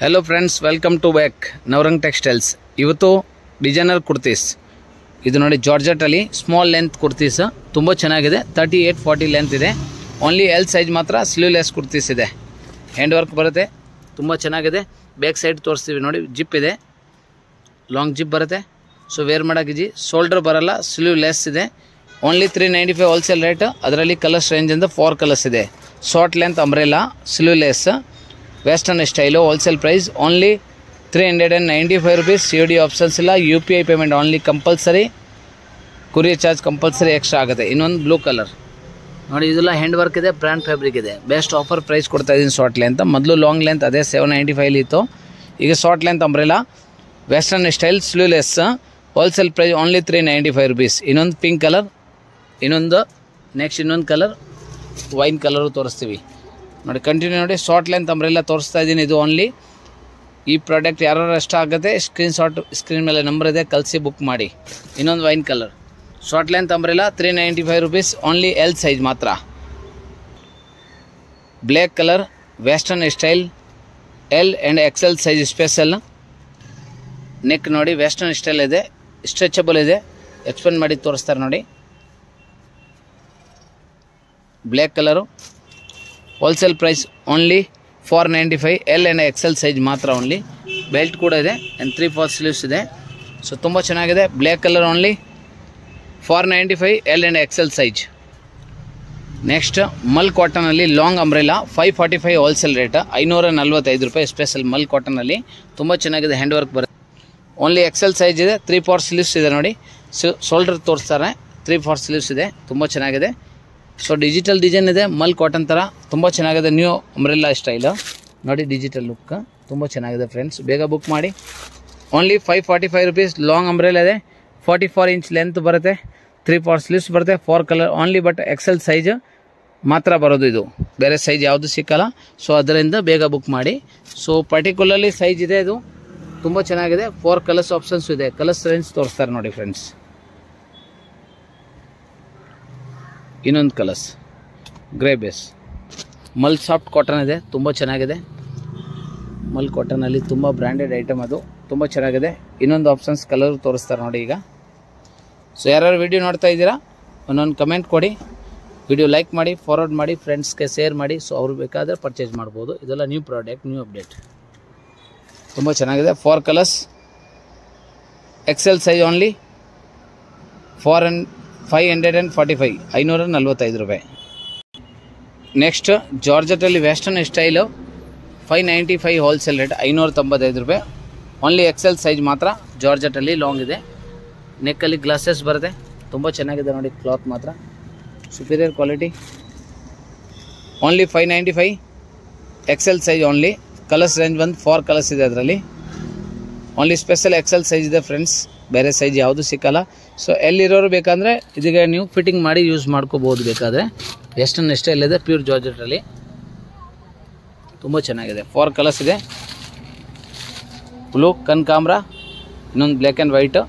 Hello friends, welcome to back Navrang textiles. इवत्तु designer kurtis ಇದು ನೋಡಿ ಜಾರ್ಜೆಟ್ ಅಲ್ಲಿ ಸ್ಮಾಲ್ ಲೆಂತ್ ಕುರ್ತೀಸ್ ತುಂಬಾ ಚೆನ್ನಾಗಿದೆ। 38-40 ಲೆಂತ್ ಇದೆ। ಓನ್ಲಿ ಎಲ್ ಸೈಜ್ ಮಾತ್ರ ಸ್ಲೀವ್ಲೆಸ್ ಕುರ್ತೀಸ್ ಇದೆ। ಹ್ಯಾಂಡ್ ವರ್ಕ್ ಬರುತ್ತೆ, ತುಂಬಾ ಚೆನ್ನಾಗಿದೆ। ಬ್ಯಾಕ್ ಸೈಡ್ ತೋರಿಸ್ತೀವಿ ನೋಡಿ, ಜಿಪ್ ಇದೆ, ಲಾಂಗ್ ಜಿಪ್ ಬರುತ್ತೆ। ಸೊ ವೇರ್ ಮಾಡಕ್ಕೆ ಈಜಿ, ಶೋಲ್ಡರ್ ಬರಲ್ಲ, ಸ್ಲೀವ್ಲೆಸ್ ಇದೆ। Only 395 wholesale rate. ಅದರಲ್ಲಿ ಕಲರ್ಸ್ ರೇಂಜ್ ಇಂದ 4 ಕಲರ್ಸ್ ಇದೆ। Short length umbrella, sleeveless, western style, wholesale price only 395 rupees। COD options ಇಲ್ಲ, UPI payment only compulsory, courier charge compulsory extra ಆಗುತ್ತೆ। ಇನ್ನೊಂದು blue colour ನೋಡಿ, ಇದೆಲ್ಲ ಹ್ಯಾಂಡ್ ವರ್ಕ್ ಇದೆ, ಬ್ರ್ಯಾಂಡ್ ಫ್ಯಾಬ್ರಿಕ್ ಇದೆ। ಬೆಸ್ಟ್ ಆಫರ್ ಪ್ರೈಸ್ ಕೊಡ್ತಾ ಇದ್ದೀನಿ ಶಾರ್ಟ್ ಲೆಂತ್। ಮೊದಲು ಲಾಂಗ್ ಲೆಂತ್ ಅದೇ 795 ಇತ್ತು, ಈಗ short length umbrella, western style, sleeveless, wholesale price only 395 rupees। ಇನ್ನೊಂದು ಪಿಂಕ್ ಕಲರ್, ಇನ್ನೊಂದು ನೆಕ್ಸ್ಟ್ ಇನ್ನೊಂದು ಕಲರ್ ವೈನ್ ಕಲರು ತೋರಿಸ್ತೀವಿ ನೋಡಿ। ಕಂಟಿನ್ಯೂ ನೋಡಿ, ಶಾರ್ಟ್ ಲೆಂತ್ ಅಂಬ್ರೆಲಾ ತೋರಿಸ್ತಾ ಇದ್ದೀನಿ। ಇದು ಓನ್ಲಿ ಈ ಪ್ರಾಡಕ್ಟ್ ಯಾರು ಇಷ್ಟ ಆಗುತ್ತೆ ಸ್ಕ್ರೀನ್ ಮೇಲೆ ನಂಬರ್ ಇದೆ, ಕಳಿಸಿ ಬುಕ್ ಮಾಡಿ। ಇನ್ನೊಂದು wine colour short length umbrella 395 rupees, only L size ಮಾತ್ರ। Black colour western style, L and XL size special. Neck ನೋಡಿ ವೆಸ್ಟರ್ನ್ ಸ್ಟೈಲ್ ಇದೆ, ಸ್ಟ್ರೆಚಬಲ್ ಇದೆ, ಎಕ್ಸ್ಪ್ಲೇನ್ ಮಾಡಿ ತೋರಿಸ್ತಾರೆ ನೋಡಿ। Black colour, wholesale price only 495, L and XL size ಮಾತ್ರ only. Belt ಕೂಡ ಇದೆ ಆ್ಯಂಡ್ 3/4 ಸ್ಲೀವ್ಸ್ ಇದೆ। ಸೊ ತುಂಬ ಚೆನ್ನಾಗಿದೆ। Black colour only 495, L and XL size. Next mul ಕಾಟನಲ್ಲಿ ಲಾಂಗ್ ಅಂಬ್ರೆಲಾ 545 ಹೋಲ್ಸೇಲ್ ರೇಟ್, 545 ರೂಪಾಯಿ ಸ್ಪೆಷಲ್ ಮಲ್ ಕಾಟನಲ್ಲಿ। ತುಂಬ ಚೆನ್ನಾಗಿದೆ, ಹ್ಯಾಂಡ್ ವರ್ಕ್ ಬರುತ್ತೆ। ಓನ್ಲಿ XL ಸೈಜ್ ಇದೆ, 3/4 ಸ್ಲೀವ್ಸ್ ಇದೆ ನೋಡಿ, ಶೋಲ್ಡರ್ ತೋರಿಸ್ತಾರೆ, 3/4 ಸ್ಲೀವ್ಸ್ ಇದೆ, ತುಂಬ ಚೆನ್ನಾಗಿದೆ। ಸೊ ಡಿಜಿಟಲ್ ಡಿಸೈನ್ ಇದೆ, ಮಲ್ ಕಾಟನ್ ಥರ ತುಂಬ ಚೆನ್ನಾಗಿದೆ। ನ್ಯೂ ಅಂಬ್ರೆಲಾ ಸ್ಟೈಲು ನೋಡಿ, ಡಿಜಿಟಲ್ ಲುಕ್ ತುಂಬ ಚೆನ್ನಾಗಿದೆ ಫ್ರೆಂಡ್ಸ್, ಬೇಗ ಬುಕ್ ಮಾಡಿ। ಓನ್ಲಿ 545 rupees ಲಾಂಗ್ ಅಂಬ್ರೆಲಾ ಇದೆ, 44 ಇಂಚ್ ಲೆಂತ್ ಬರುತ್ತೆ, 3/4 ಸ್ಲೀವ್ಸ್ ಬರುತ್ತೆ, 4 colour only, but XL size ಮಾತ್ರ ಬರೋದು, ಇದು ಬೇರೆ ಸೈಜ್ ಯಾವುದು ಸಿಕ್ಕಲ್ಲ। ಸೊ ಅದರಿಂದ ಬೇಗ ಬುಕ್ ಮಾಡಿ। ಸೊ ಪರ್ಟಿಕ್ಯುಲರ್ಲಿ ಸೈಜ್ ಇದೆ, ಇದು ತುಂಬ ಚೆನ್ನಾಗಿದೆ। 4 ಕಲರ್ಸ್ ಆಪ್ಷನ್ಸ್ ಇದೆ, ಕಲರ್ಸ್ ರೇಂಜ್ ತೋರಿಸ್ತಾರೆ ನೋಡಿ ಫ್ರೆಂಡ್ಸ್। ಇನ್ನೊಂದು colours grey base, mul soft cotton ಇದೆ, ತುಂಬ ಚೆನ್ನಾಗಿದೆ। ಮಲ್ ಕಾಟನಲ್ಲಿ ತುಂಬ ಬ್ರ್ಯಾಂಡೆಡ್ ಐಟಮ್, ಅದು ತುಂಬ ಚೆನ್ನಾಗಿದೆ। ಇನ್ನೊಂದು ಆಪ್ಷನ್ಸ್ ಕಲರ್ ತೋರಿಸ್ತಾರೆ ನೋಡಿ ಈಗ। ಸೊ ಯಾರ್ಯಾರು ವಿಡಿಯೋ ನೋಡ್ತಾ ಇದ್ದೀರಾ ಒಂದೊಂದು ಕಮೆಂಟ್ ಕೊಡಿ, ವಿಡಿಯೋ ಲೈಕ್ ಮಾಡಿ, ಫಾರ್ವರ್ಡ್ ಮಾಡಿ, ಫ್ರೆಂಡ್ಸ್ಗೆ ಶೇರ್ ಮಾಡಿ। ಸೊ ಅವ್ರು ಬೇಕಾದರೆ ಪರ್ಚೇಸ್ ಮಾಡ್ಬೋದು। ಇದೆಲ್ಲ ನ್ಯೂ ಪ್ರಾಡಕ್ಟ್, ನ್ಯೂ ಅಪ್ಡೇಟ್, ತುಂಬ ಚೆನ್ನಾಗಿದೆ। 4 ಕಲರ್ಸ್, XL ಸೈಜ್ ಓನ್ಲಿ 545, 545 ರೂಪಾಯಿ। ನೆಕ್ಸ್ಟ್ ಜಾರ್ಜೆಟಲ್ಲಿ ವೆಸ್ಟರ್ನ್ ಸ್ಟೈಲು 595 ಹೋಲ್ಸೇಲ್ ರೇಟ್, 595 ರೂಪಾಯಿ, ಓನ್ಲಿ XL ಸೈಜ್ ಮಾತ್ರ। ಜಾರ್ಜೆಟಲ್ಲಿ ಲಾಂಗ್ ಇದೆ, ನೆಕ್ಕಲ್ಲಿ ಗ್ಲಾಸಸ್ ಬರುತ್ತೆ, ತುಂಬ ಚೆನ್ನಾಗಿದೆ ನೋಡಿ, ಕ್ಲಾತ್ ಮಾತ್ರ superior quality. Only 595, XL size only. Colours range ಬಂದು 4 ಕಲರ್ಸ್ ಇದೆ, ಅದರಲ್ಲಿ ಓನ್ಲಿ ಸ್ಪೆಷಲ್ XL ಸೈಜ್ ಇದೆ ಫ್ರೆಂಡ್ಸ್, ಬೇರೆ ಸೈಜ್ ಯಾವುದು ಸಿಕ್ಕಲ್ಲ। ಸೊ ಎಲ್ಲಿರೋರು ಬೇಕಂದರೆ ಇದಕ್ಕೆ ನೀವು ಫಿಟ್ಟಿಂಗ್ ಮಾಡಿ ಯೂಸ್ ಮಾಡ್ಕೋಬೋದು ಬೇಕಾದರೆ। ವೆಸ್ಟರ್ನ್ ಸ್ಟೈಲ್ ಇದೆ, ಪ್ಯೂರ್ ಜಾರ್ಜೆಟಲ್ಲಿ ತುಂಬ ಚೆನ್ನಾಗಿದೆ। 4 ಕಲರ್ಸ್ ಇದೆ, ಬ್ಲೂ, ಕನಕಾಂಬ್ರ, ಇನ್ನೊಂದು ಬ್ಲ್ಯಾಕ್ ಆ್ಯಂಡ್ ವೈಟ್।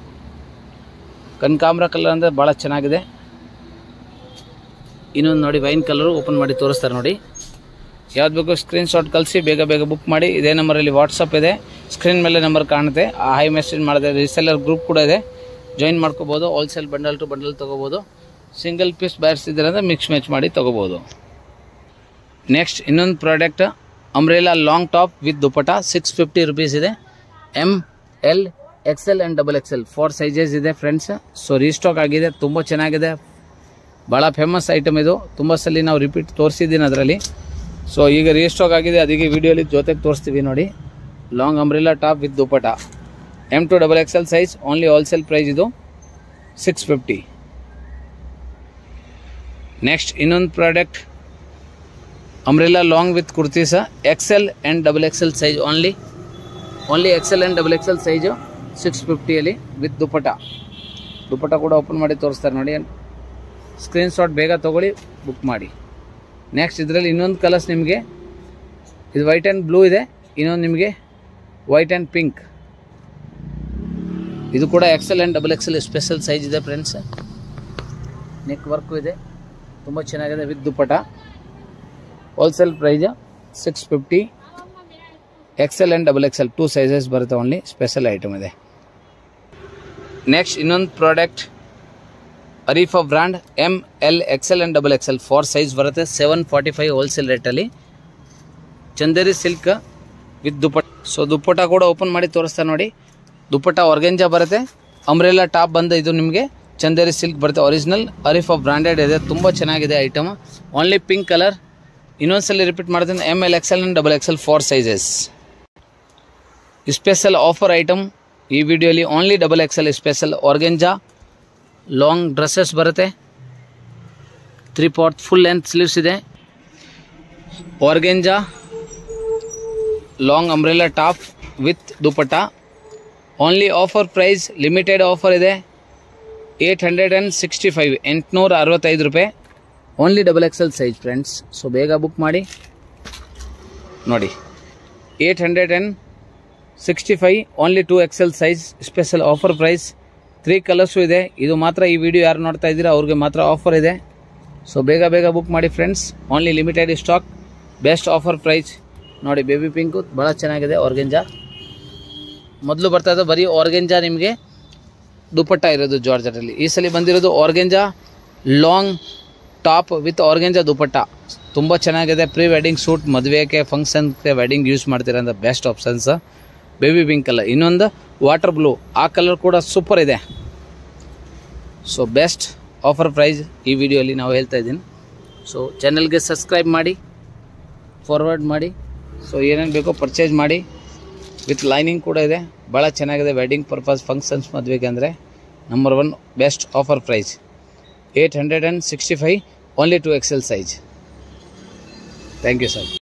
ಕನಕಾಂಬ್ರ ಕಲರ್ ಅಂದರೆ ಭಾಳ ಚೆನ್ನಾಗಿದೆ। ಇನ್ನೊಂದು ನೋಡಿ ವೈನ್ ಕಲರು, ಓಪನ್ ಮಾಡಿ ತೋರಿಸ್ತಾರೆ ನೋಡಿ। ಯಾವ್ದು ಬೇಕು ಸ್ಕ್ರೀನ್ಶಾಟ್ ಕಳಿಸಿ, ಬೇಗ ಬೇಗ ಬುಕ್ ಮಾಡಿ। ಇದೇ ನಂಬರಲ್ಲಿ ವಾಟ್ಸಪ್ ಇದೆ, ಸ್ಕ್ರೀನ್ ಮೇಲೆ ನಂಬರ್ ಕಾಣುತ್ತೆ, ಆ ಹೈ ಮೆಸೇಜ್ ಮಾಡಿದೆ। ರೀಸೆಲ್ಲರ್ ಗ್ರೂಪ್ ಕೂಡ ಇದೆ, ಜಾಯಿನ್ ಮಾಡ್ಕೋಬೋದು। ಹೋಲ್ಸೇಲ್ ಬಂಡಲ್ ಟು ಬಂಡಲ್ ತೊಗೋಬೋದು, ಸಿಂಗಲ್ ಪೀಸ್ ಬಯರ್ಸಿದ್ರೆ ಅಂದರೆ ಮಿಕ್ಸ್ ಮ್ಯಾಚ್ ಮಾಡಿ ತೊಗೋಬೋದು। ನೆಕ್ಸ್ಟ್ ಇನ್ನೊಂದು product umbrella long top with dupatta, 650 rupees ಇದೆ। M, L, XL and XXL 4 sizes ಇದೆ ಫ್ರೆಂಡ್ಸ್। ಸೊ ರೀಸ್ಟಾಕ್ ಆಗಿದೆ, ತುಂಬ ಚೆನ್ನಾಗಿದೆ, ಭಾಳ ಫೇಮಸ್ ಐಟಮ್ ಇದು, ತುಂಬ ಸಲ ನಾವು ರಿಪೀಟ್ ತೋರಿಸಿದ್ದೀನಿ ಅದರಲ್ಲಿ। ಸೊ ಈಗ ರೀಸ್ಟಾಕ್ ಆಗಿದೆ, ಅದಕ್ಕೆ ವಿಡಿಯೋಲಿ ಜೊತೆಗೆ ತೋರಿಸ್ತೀವಿ ನೋಡಿ। Long umbrella top with dupatta, M to XXL size, only wholesale price ಇದು 650। ನೆಕ್ಸ್ಟ್ ಇನ್ನೊಂದು product umbrella long with kurtis, XL and XXL size only XL and XXL size 650 with dupatta ಕೂಡ ಓಪನ್ ಮಾಡಿ ತೋರಿಸ್ತಾರೆ ನೋಡಿ। ಸ್ಕ್ರೀನ್ಶಾಟ್ ಬೇಗ ತೊಗೊಳ್ಳಿ, ಬುಕ್ ಮಾಡಿ। ನೆಕ್ಸ್ಟ್ ಇದರಲ್ಲಿ ಇನ್ನೊಂದು ಕಲರ್ಸ್ ನಿಮಗೆ, ಇದು ವೈಟ್ ಆ್ಯಂಡ್ ಬ್ಲೂ ಇದೆ, ಇನ್ನೊಂದು ನಿಮಗೆ ವೈಟ್ ಆ್ಯಂಡ್ ಪಿಂಕ್, ಇದು ಕೂಡ XL and XXL special size ಇದೆ ಫ್ರೆಂಡ್ಸ್। ನೆಕ್ ವರ್ಕು ಇದೆ, ತುಂಬ ಚೆನ್ನಾಗಿದೆ with dupatta, wholesale price 650। XL and XXL 2 sizes ಬರುತ್ತೆ. ಓನ್ಲಿ ಸ್ಪೆಷಲ್ ಐಟಮ್ ಇದೆ. ನೆಕ್ಸ್ಟ್ ಇನ್ನೊಂದು product Arifa brand ML XL and XXL 4 ಸೈಜ್ ಬರುತ್ತೆ. 745 ಹೋಲ್ಸೇಲ್ ರೇಟಲ್ಲಿ Chanderi silk with dupatta. So dupatta ಕೂಡ ಓಪನ್ ಮಾಡಿ ತೋರಿಸ್ತಾ ನೋಡಿ. ದುಪ್ಪಟ್ಟ ಆರ್ಗೆಂಜಾ ಬರುತ್ತೆ. ಅಂಬ್ರೆಲಾ ಟಾಪ್ ಬಂದು ಇದು ನಿಮಗೆ ಚಂದೇರಿ ಸಿಲ್ಕ್ ಬರುತ್ತೆ. ಒರಿಜಿನಲ್ ಅರೀಫಾ ಬ್ರಾಂಡೆಡ್ ಇದೆ. ತುಂಬ ಚೆನ್ನಾಗಿದೆ ಐಟಮ್. Only pink colour. ಇನ್ನೊಂದ್ಸಲಿ ರಿಪೀಟ್ ಮಾಡ್ತೀನಿ, ML XL and XXL 4 sizes. Special offer item ಈ ವಿಡಿಯೋಲಿ only XXL special organza long dresses ಬರುತ್ತೆ. 3/4 ಫುಲ್ ಲೆಂತ್ ಸ್ಲೀವ್ಸ್ ಇದೆ. Organza long umbrella top with dupatta. Only offer price limited offer ಇದೆ. 865 865 ರೂಪಾಯಿ. Only XXL size friends. So ಬೇಗ book ಮಾಡಿ ನೋಡಿ. 865 only 2XL size special offer price. 3 colours ಇದೆ. ಇದು ಮಾತ್ರ ಈ ವಿಡಿಯೋ ಯಾರು ನೋಡ್ತಾ ಇದ್ದೀರಾ ಅವ್ರಿಗೆ ಮಾತ್ರ ಆಫರ್ ಇದೆ. ಸೊ ಬೇಗ ಬುಕ್ ಮಾಡಿ friends. Only limited stock. Best offer price ನೋಡಿ. ಬೇಬಿ ಪಿಂಕು ಭಾಳ ಚೆನ್ನಾಗಿದೆ. ಆರ್ಗೆಂಜಾ ಮೊದಲು ಬರ್ತಾ ಇದ್ದು ಬರೀ ಆರ್ಗೆಂಜಾ ನಿಮಗೆ ದುಪ್ಪಟ್ಟ ಇರೋದು ಜಾರ್ಜೆಟಲ್ಲಿ. ಈ ಸಲ ಬಂದಿರೋದು organza long top with organza dupatta. ತುಂಬ ಚೆನ್ನಾಗಿದೆ. ಪ್ರೀ ವೆಡ್ಡಿಂಗ್ ಸೂಟ್, ಮದುವೆಗೆ, ಫಂಕ್ಷನ್ಗೆ, ವೆಡ್ಡಿಂಗ್ ಯೂಸ್ ಮಾಡ್ತೀರಂತ best options. Baby pink colour. ಇನ್ನೊಂದು ವಾಟರ್ ಬ್ಲೂ, ಆ ಕಲರ್ ಕೂಡ ಸೂಪರ್ ಇದೆ. ಸೊ ಬೆಸ್ಟ್ ಆಫರ್ ಪ್ರೈಸ್ ಈ ವಿಡಿಯೋಲಿ ನಾವು ಹೇಳ್ತಾ ಇದ್ದೀನಿ. ಸೊ ಚಾನಲ್ಗೆ ಸಬ್ಸ್ಕ್ರೈಬ್ ಮಾಡಿ, ಫಾರ್ವರ್ಡ್ ಮಾಡಿ. ಸೊ ಏನೇನು ಬೇಕೋ ಪರ್ಚೇಸ್ ಮಾಡಿ. ವಿತ್ ಲೈನಿಂಗ್ ಕೂಡ ಇದೆ. ಭಾಳ ಚೆನ್ನಾಗಿದೆ. ವೆಡ್ಡಿಂಗ್ ಪರ್ಪಸ್, ಫಂಕ್ಷನ್ಸ್, ಮದುವೆಗೆ ಅಂದರೆ number 1 best offer price. 865 only 2XL size. Thank you sir.